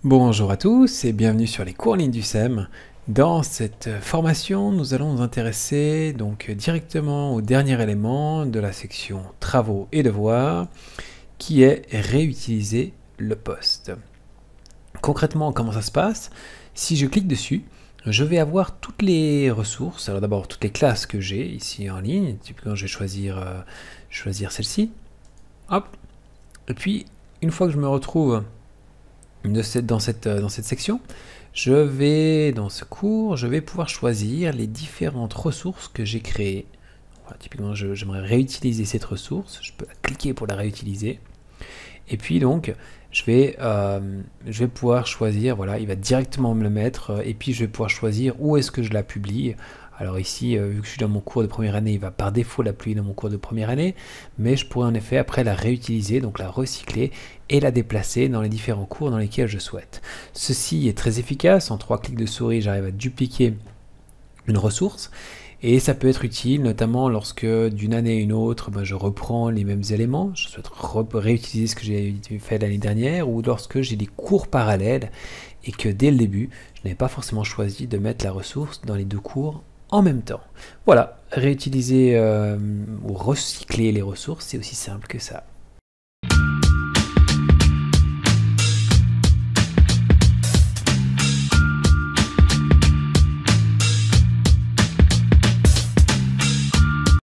Bonjour à tous et bienvenue sur les cours en ligne du SEM. Dans cette formation, nous allons nous intéresser donc directement au dernier élément de la section travaux et devoirs qui est réutiliser le poste. Concrètement, comment ça se passe? Si je clique dessus, je vais avoir toutes les ressources. Alors d'abord toutes les classes que j'ai ici en ligne. Typiquement, je vais choisir celle-ci. Hop. Et puis, une fois que je me retrouve dans cette section, dans ce cours, je vais pouvoir choisir les différentes ressources que j'ai créées. Voilà, typiquement, j'aimerais réutiliser cette ressource. Je peux cliquer pour la réutiliser. Et puis donc, je vais pouvoir choisir, voilà, il va directement me le mettre. Et puis, je vais pouvoir choisir où est-ce que je la publie. Alors ici, vu que je suis dans mon cours de première année, il va par défaut la publier dans mon cours de première année, mais je pourrais en effet après la réutiliser, donc la recycler et la déplacer dans les différents cours dans lesquels je souhaite. Ceci est très efficace, en 3 clics de souris, j'arrive à dupliquer une ressource, et ça peut être utile, notamment lorsque d'une année à une autre, je reprends les mêmes éléments, je souhaite réutiliser ce que j'ai fait l'année dernière, ou lorsque j'ai des cours parallèles, et que dès le début, je n'avais pas forcément choisi de mettre la ressource dans les deux cours en même temps. Voilà, réutiliser ou recycler les ressources, c'est aussi simple que ça.